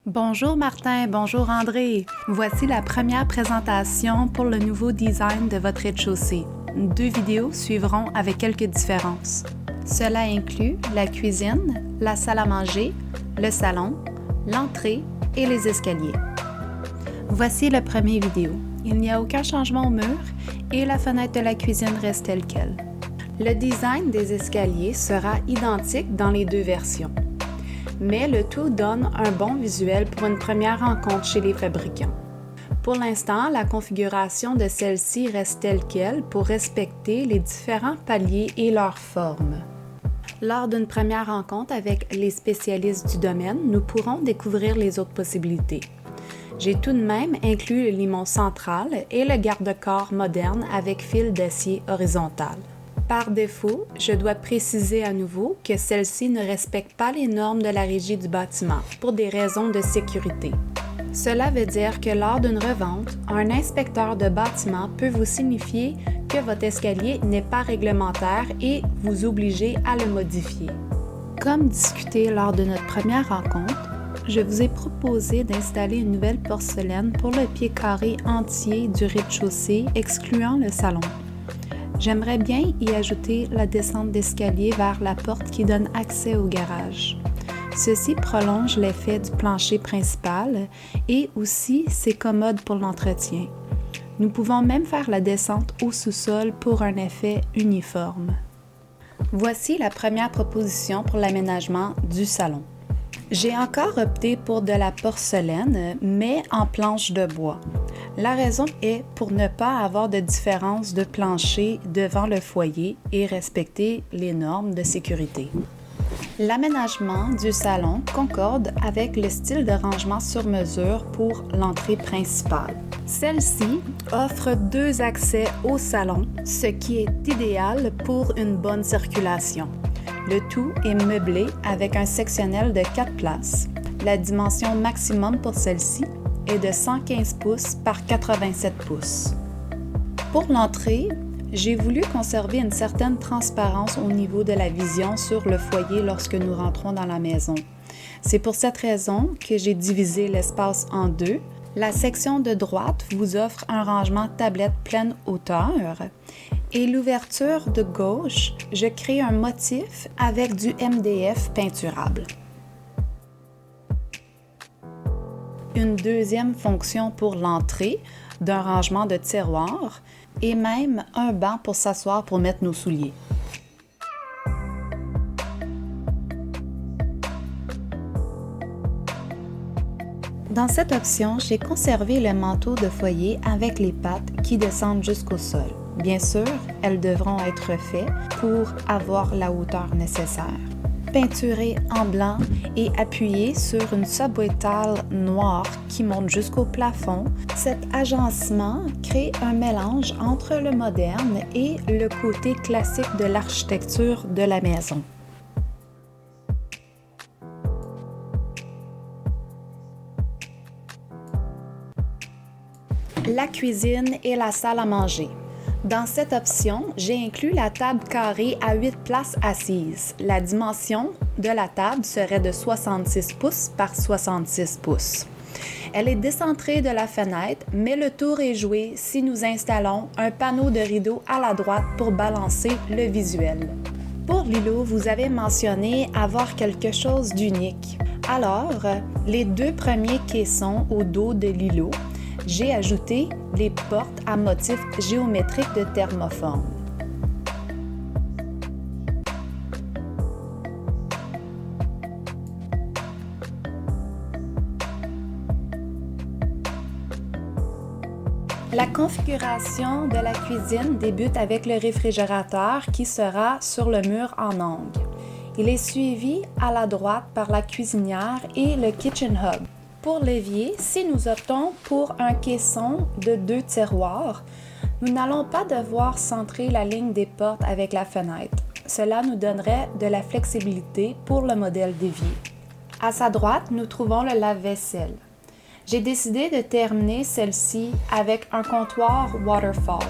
Bonjour Martin, bonjour André. Voici la première présentation pour le nouveau design de votre rez-de-chaussée. 2 vidéos suivront avec quelques différences. Cela inclut la cuisine, la salle à manger, le salon, l'entrée et les escaliers. Voici la première vidéo. Il n'y a aucun changement au mur et la fenêtre de la cuisine reste telle quelle. Le design des escaliers sera identique dans les 2 versions. Mais le tout donne un bon visuel pour une première rencontre chez les fabricants. Pour l'instant, la configuration de celle-ci reste telle quelle pour respecter les différents paliers et leurs formes. Lors d'une première rencontre avec les spécialistes du domaine, nous pourrons découvrir les autres possibilités. J'ai tout de même inclus le limon central et le garde-corps moderne avec fil d'acier horizontal. Par défaut, je dois préciser à nouveau que celle-ci ne respecte pas les normes de la Régie du bâtiment pour des raisons de sécurité. Cela veut dire que lors d'une revente, un inspecteur de bâtiment peut vous signifier que votre escalier n'est pas réglementaire et vous obliger à le modifier. Comme discuté lors de notre première rencontre, je vous ai proposé d'installer une nouvelle porcelaine pour le pied carré entier du rez-de-chaussée, excluant le salon. J'aimerais bien y ajouter la descente d'escalier vers la porte qui donne accès au garage. Ceci prolonge l'effet du plancher principal et aussi c'est commode pour l'entretien. Nous pouvons même faire la descente au sous-sol pour un effet uniforme. Voici la première proposition pour l'aménagement du salon. J'ai encore opté pour de la porcelaine, mais en planche de bois. La raison est pour ne pas avoir de différence de plancher devant le foyer et respecter les normes de sécurité. L'aménagement du salon concorde avec le style de rangement sur mesure pour l'entrée principale. Celle-ci offre 2 accès au salon, ce qui est idéal pour une bonne circulation. Le tout est meublé avec un sectionnel de 4 places. La dimension maximum pour celle-ci est de 115 pouces par 87 pouces. Pour l'entrée, j'ai voulu conserver une certaine transparence au niveau de la vision sur le foyer lorsque nous rentrons dans la maison. C'est pour cette raison que j'ai divisé l'espace en 2. La section de droite vous offre un rangement tablette pleine hauteur et l'ouverture de gauche, je crée un motif avec du MDF peinturable. Une deuxième fonction pour l'entrée d'un rangement de tiroirs et même un banc pour s'asseoir pour mettre nos souliers. Dans cette option, j'ai conservé le manteau de foyer avec les pattes qui descendent jusqu'au sol. Bien sûr, elles devront être faites pour avoir la hauteur nécessaire. Peinturé en blanc et appuyé sur une subway tile noire qui monte jusqu'au plafond, cet agencement crée un mélange entre le moderne et le côté classique de l'architecture de la maison. La cuisine et la salle à manger. Dans cette option, j'ai inclus la table carrée à 8 places assises. La dimension de la table serait de 66 pouces par 66 pouces. Elle est décentrée de la fenêtre, mais le tour est joué si nous installons un panneau de rideau à la droite pour balancer le visuel. Pour l'îlot, vous avez mentionné avoir quelque chose d'unique. Alors, les 2 premiers caissons au dos de l'îlot, j'ai ajouté les portes à motifs géométriques de thermoforme. La configuration de la cuisine débute avec le réfrigérateur qui sera sur le mur en angle. Il est suivi à la droite par la cuisinière et le kitchen hub. Pour l'évier, si nous optons pour un caisson de 2 tiroirs, nous n'allons pas devoir centrer la ligne des portes avec la fenêtre. Cela nous donnerait de la flexibilité pour le modèle d'évier. À sa droite, nous trouvons le lave-vaisselle. J'ai décidé de terminer celle-ci avec un comptoir waterfall.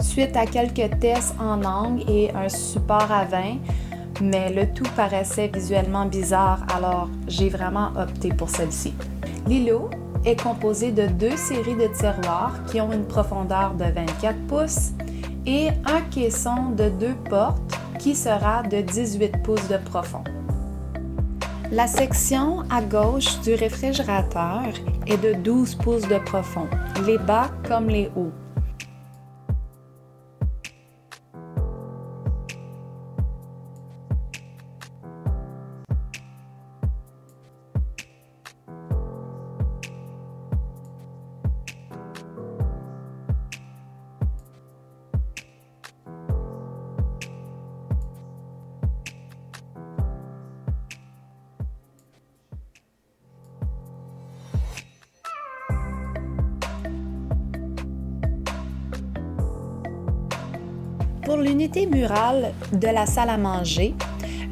Suite à quelques tests en angle et un support à vin, mais le tout paraissait visuellement bizarre, alors j'ai vraiment opté pour celle-ci. L'îlot est composé de 2 séries de tiroirs qui ont une profondeur de 24 pouces et un caisson de 2 portes qui sera de 18 pouces de profond. La section à gauche du réfrigérateur est de 12 pouces de profond, les bas comme les hauts. Pour l'unité murale de la salle à manger,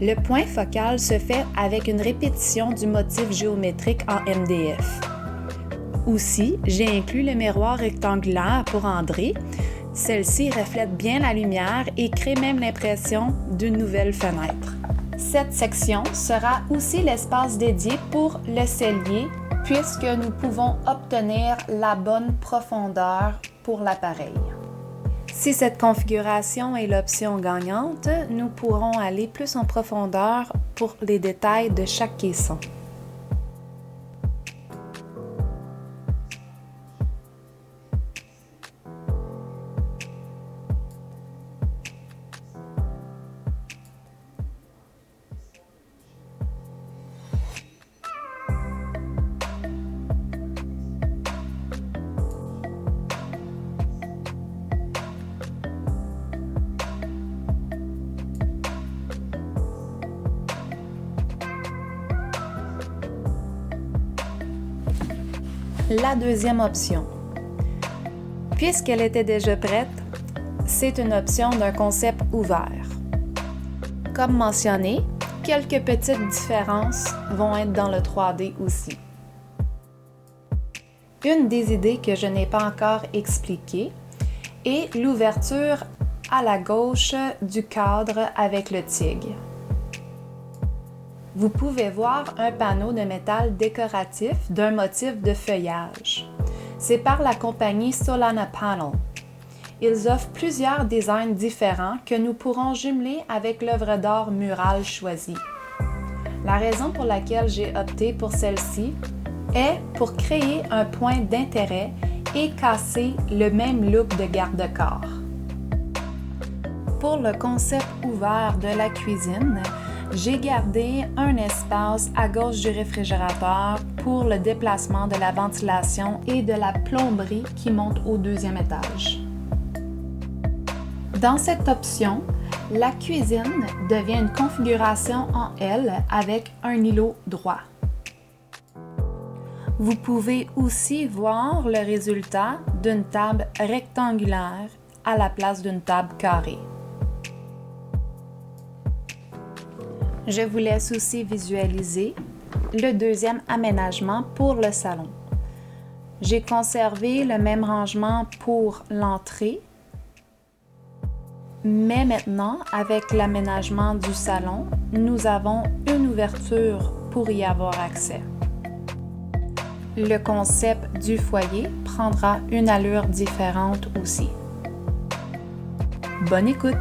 le point focal se fait avec une répétition du motif géométrique en MDF. Aussi, j'ai inclus le miroir rectangulaire pour André. Celle-ci reflète bien la lumière et crée même l'impression d'une nouvelle fenêtre. Cette section sera aussi l'espace dédié pour le cellier puisque nous pouvons obtenir la bonne profondeur pour l'appareil. Si cette configuration est l'option gagnante, nous pourrons aller plus en profondeur pour les détails de chaque caisson. La deuxième option. Puisqu'elle était déjà prête, c'est une option d'un concept ouvert. Comme mentionné, quelques petites différences vont être dans le 3D aussi. Une des idées que je n'ai pas encore expliquée est l'ouverture à la gauche du cadre avec le tigre. Vous pouvez voir un panneau de métal décoratif d'un motif de feuillage. C'est par la compagnie Solana Panel. Ils offrent plusieurs designs différents que nous pourrons jumeler avec l'œuvre d'art murale choisie. La raison pour laquelle j'ai opté pour celle-ci est pour créer un point d'intérêt et casser le même look de garde-corps. Pour le concept ouvert de la cuisine, j'ai gardé un espace à gauche du réfrigérateur pour le déplacement de la ventilation et de la plomberie qui monte au deuxième étage. Dans cette option, la cuisine devient une configuration en L avec un îlot droit. Vous pouvez aussi voir le résultat d'une table rectangulaire à la place d'une table carrée. Je vous laisse aussi visualiser le deuxième aménagement pour le salon. J'ai conservé le même rangement pour l'entrée, mais maintenant, avec l'aménagement du salon, nous avons une ouverture pour y avoir accès. Le concept du foyer prendra une allure différente aussi. Bonne écoute!